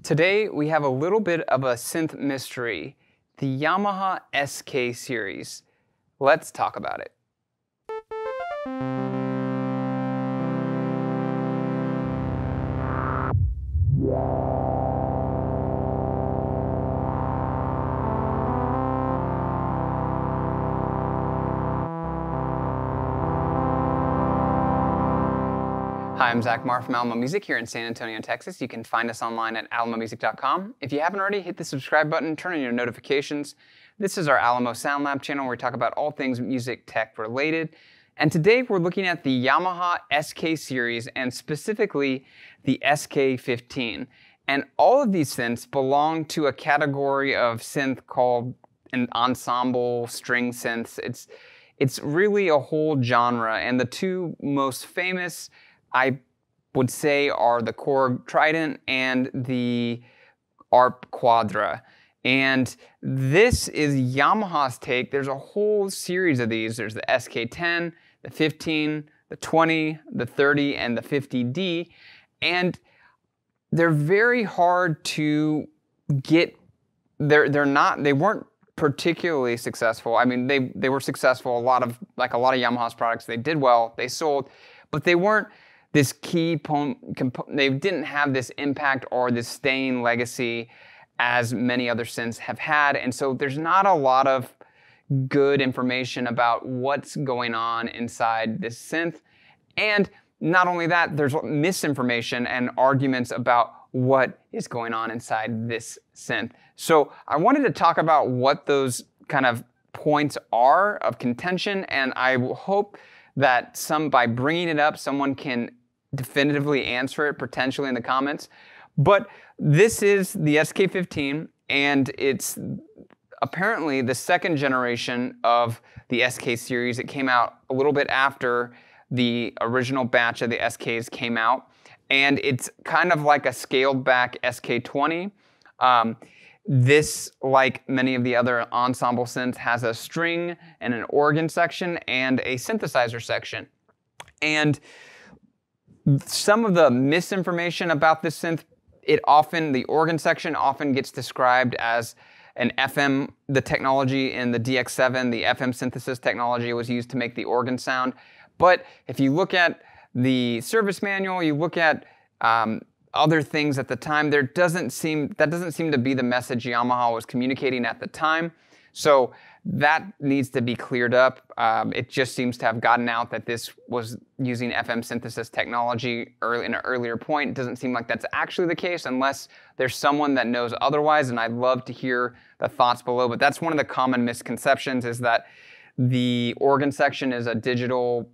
Today we have a little bit of a synth mystery, the Yamaha SK Series. Let's talk about it. Hi, I'm Zach Marr from Alamo Music here in San Antonio, Texas. You can find us online at alamomusic.com. If you haven't already, hit the subscribe button, turn on your notifications. This is our Alamo Sound Lab channel where we talk about all things music tech related. And today we're looking at the Yamaha SK Series and specifically the SK15. And all of these synths belong to a category of synth called an ensemble string synths. It's really a whole genre, and the two most famous I would say are the Korg Trident and the ARP Quadra. And this is Yamaha's take. There's a whole series of these. There's the SK10, the 15, the 20, the 30, and the 50D. And they're very hard to get. They weren't particularly successful. I mean, they were successful. Like a lot of Yamaha's products, they did well, they sold, but they weren't this key they didn't have this impact or this staying legacy as many other synths have had. And so there's not a lot of good information about what's going on inside this synth. And not only that, there's misinformation and arguments about what is going on inside this synth. So I wanted to talk about what those kind of points are of contention, and I hope that by bringing it up, someone can definitively answer it potentially in the comments. But this is the SK15, and it's apparently the second generation of the SK series. It came out a little bit after the original batch of the SKs came out, and it's kind of like a scaled back SK20. This, like many of the other ensemble synths, has a string and an organ section and a synthesizer section. And some of the misinformation about this synth, the organ section often gets described as an FM, the technology in the DX7, the FM synthesis technology was used to make the organ sound. But if you look at the service manual, you look at other things at the time, that doesn't seem to be the message Yamaha was communicating at the time. So that needs to be cleared up. It just seems to have gotten out that this was using FM synthesis technology in an earlier point. It doesn't seem like that's actually the case unless there's someone that knows otherwise, and I'd love to hear the thoughts below. But that's one of the common misconceptions, is that the organ section is a digital,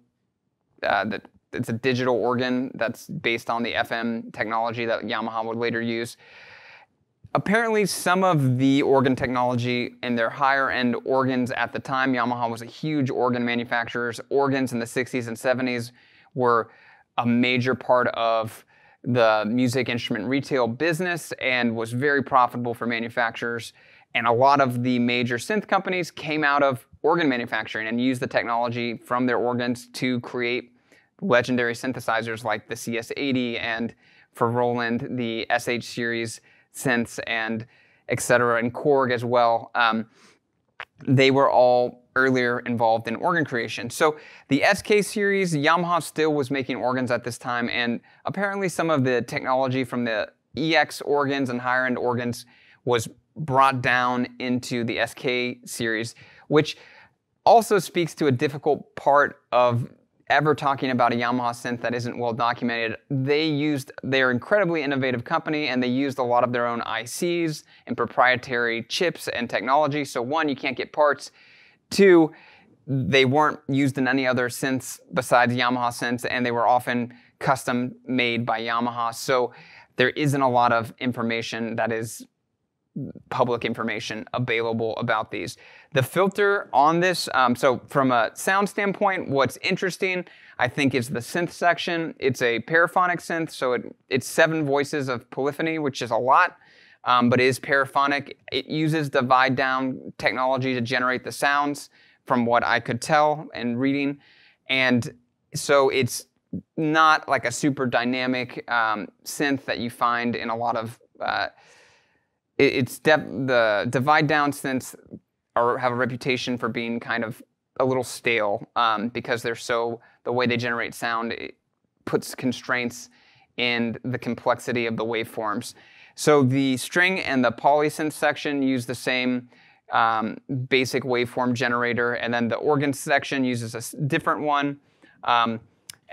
it's a digital organ that's based on the FM technology that Yamaha would later use. Apparently, some of the organ technology in their higher-end organs at the time, Yamaha was a huge organ manufacturer. Organs in the 60s and 70s were a major part of the music instrument retail business and was very profitable for manufacturers. And a lot of the major synth companies came out of organ manufacturing and used the technology from their organs to create legendary synthesizers like the CS80 and, for Roland, the SH series synths and etc. and Korg as well. They were all earlier involved in organ creation. So the SK series, Yamaha still was making organs at this time, and apparently some of the technology from the EX organs and higher end organs was brought down into the SK series, which also speaks to a difficult part of ever talking about a Yamaha synth that isn't well documented. They're an incredibly innovative company, and they used a lot of their own ICs and proprietary chips and technology. So one, you can't get parts. Two, they weren't used in any other synths besides Yamaha synths, and they were often custom made by Yamaha. So there isn't a lot of information that is public information available about these. The filter on this, so from a sound standpoint, what's interesting, I think, is the synth section. It's a paraphonic synth, so it's 7 voices of polyphony, which is a lot, but it is paraphonic. It uses divide down technology to generate the sounds, from what I could tell and reading. And so it's not like a super dynamic synth that you find in a lot of the divide down synths have a reputation for being kind of a little stale because the way they generate sound, it puts constraints in the complexity of the waveforms. So the string and the polysynth section use the same basic waveform generator, and then the organ section uses a different one. And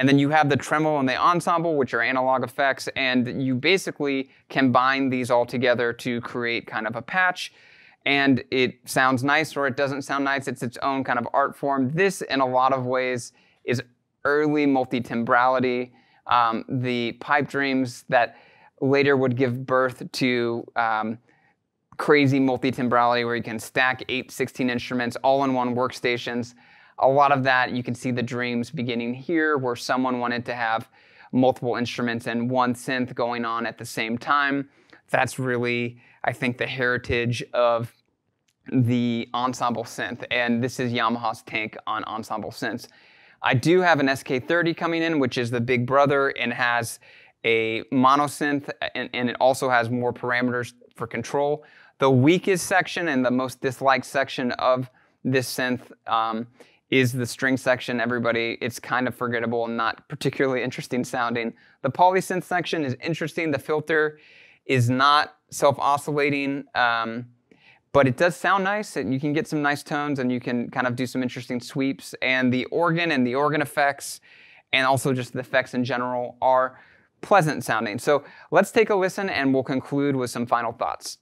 then you have the tremolo and the ensemble, which are analog effects, and you basically combine these all together to create kind of a patch. And it sounds nice or it doesn't sound nice. It's its own kind of art form. This, in a lot of ways, is early multi-timbrality. The pipe dreams that later would give birth to crazy multi-timbrality where you can stack 8 16 instruments all in one workstations. A lot of that, you can see the dreams beginning here where someone wanted to have multiple instruments and one synth going on at the same time. That's really, I think, the heritage of the Ensemble synth, and this is Yamaha's take on Ensemble synths. I do have an SK30 coming in, which is the big brother, and has a mono synth, and it also has more parameters for control. The weakest section and the most disliked section of this synth is the string section. It's kind of forgettable and not particularly interesting sounding. The polysynth section is interesting. The filter is not self-oscillating, but it does sound nice, and you can get some nice tones, and you can kind of do some interesting sweeps. And the organ effects, and also just the effects in general, are pleasant sounding. So let's take a listen, and we'll conclude with some final thoughts.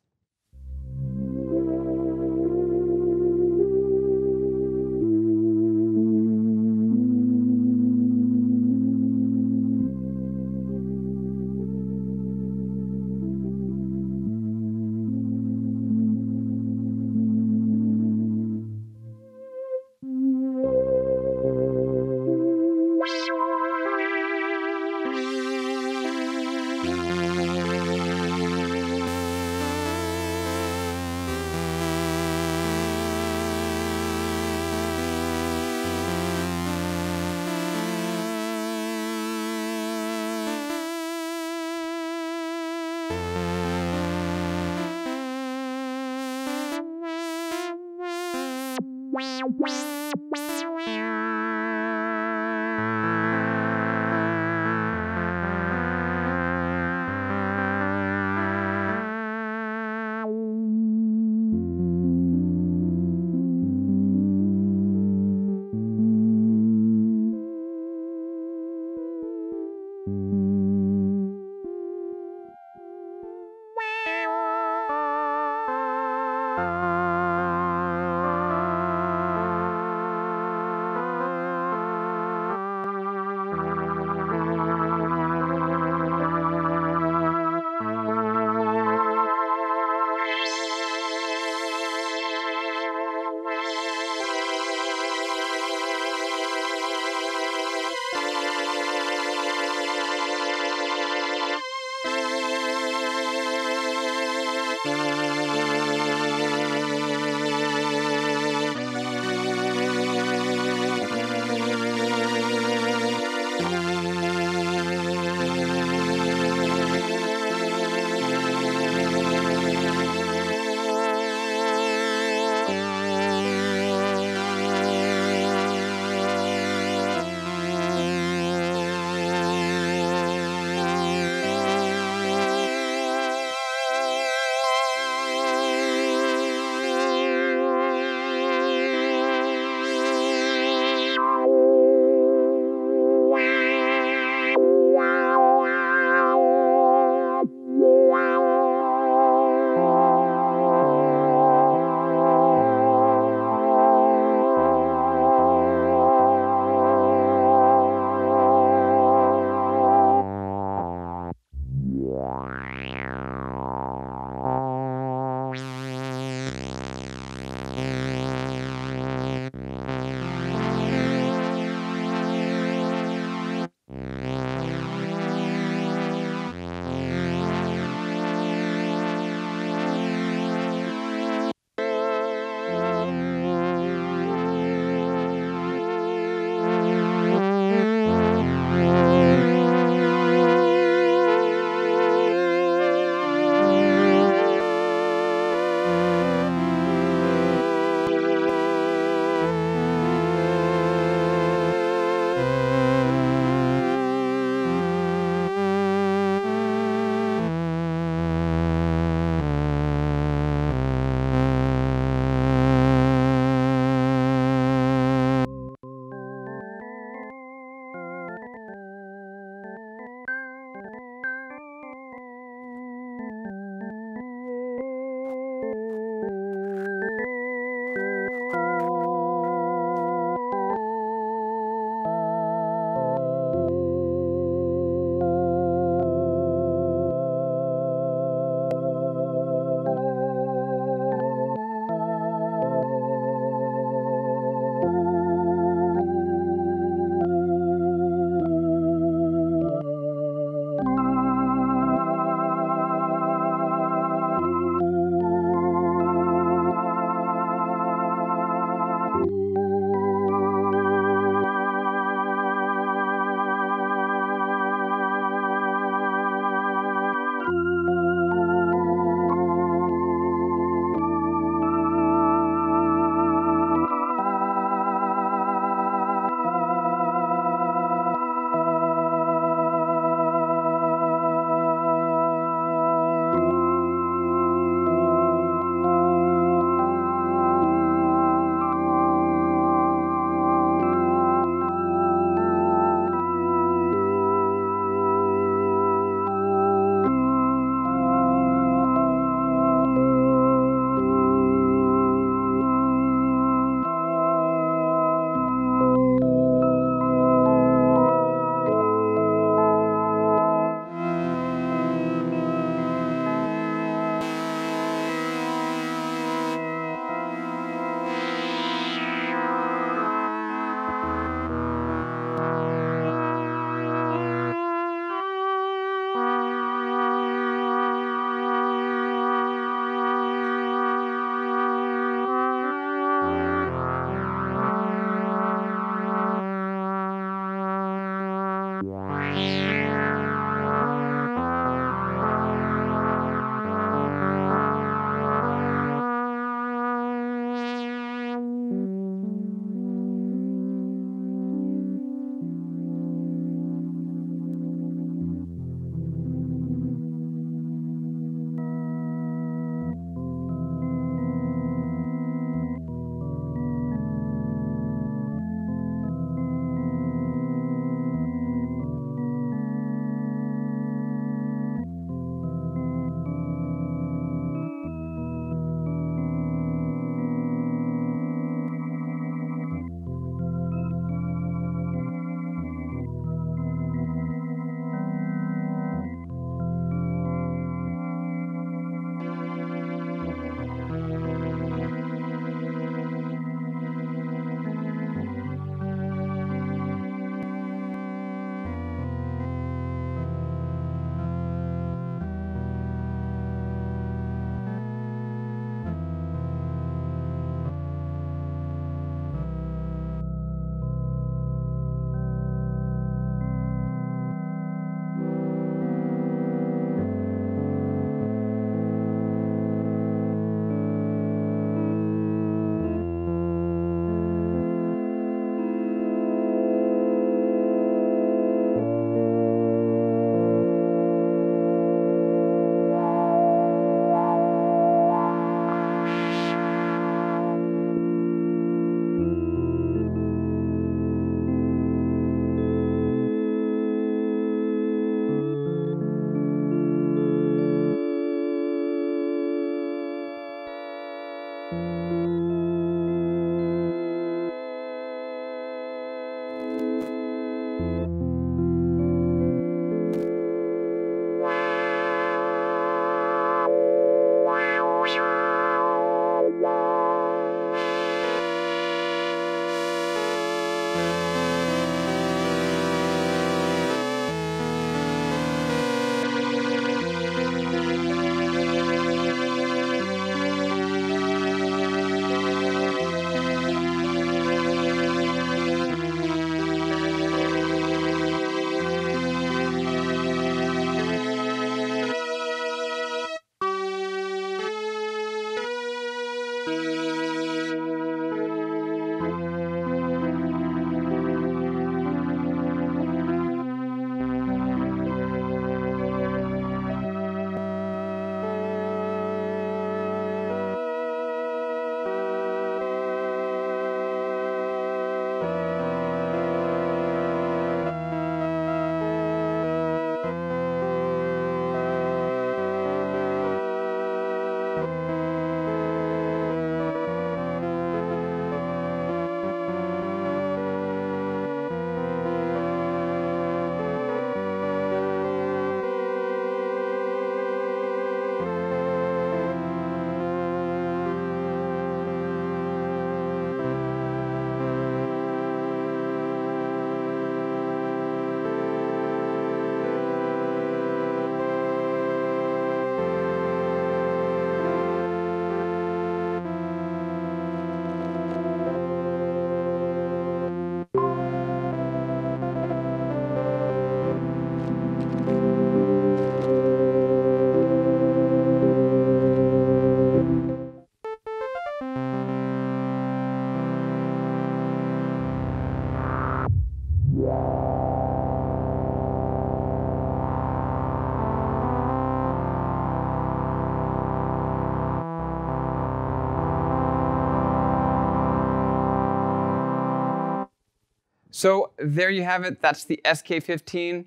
So there you have it. That's the SK15.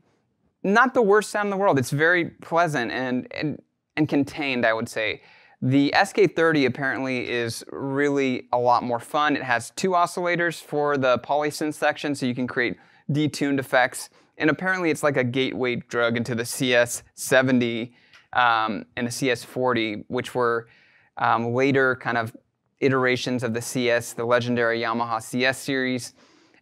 Not the worst sound in the world. It's very pleasant and contained, I would say. The SK30 apparently is really a lot more fun. It has 2 oscillators for the polysynth section, so you can create detuned effects. And apparently it's like a gateway drug into the CS70 and the CS40, which were later kind of iterations of the CS, the legendary Yamaha Sk Series.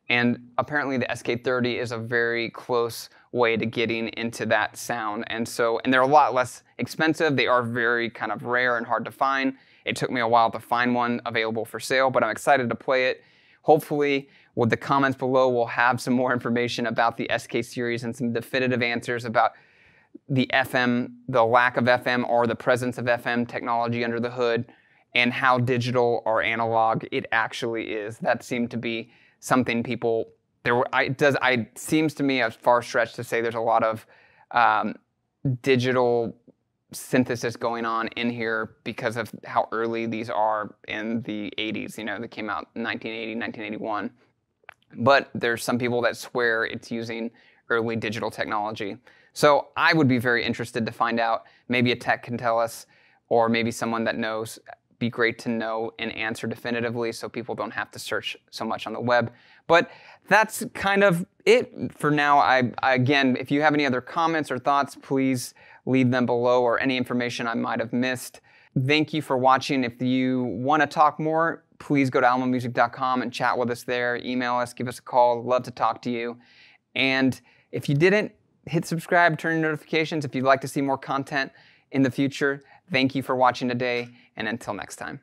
And apparently the SK30 is a very close way to getting into that sound. And they're a lot less expensive. They are very kind of rare and hard to find. It took me a while to find one available for sale, but I'm excited to play it. Hopefully, with the comments below, we'll have some more information about the Sk Series and some definitive answers about the FM, the lack of FM or the presence of FM technology under the hood, and how digital or analog it actually is. That seemed to be something people, it seems to me a far stretch to say there's a lot of digital synthesis going on in here because of how early these are in the 80s. You know, they came out in 1980, 1981. But there's some people that swear it's using early digital technology. So I would be very interested to find out. Maybe a tech can tell us, or maybe someone that knows. Be great to know and answer definitively so people don't have to search so much on the web. But that's kind of it for now. Again, if you have any other comments or thoughts, please leave them below, or any information I might have missed. Thank you for watching. If you want to talk more, please go to almamusic.com and chat with us there. Email us, give us a call. Love to talk to you. And if you didn't, hit subscribe, turn on notifications if you'd like to see more content in the future. Thank you for watching today, and until next time.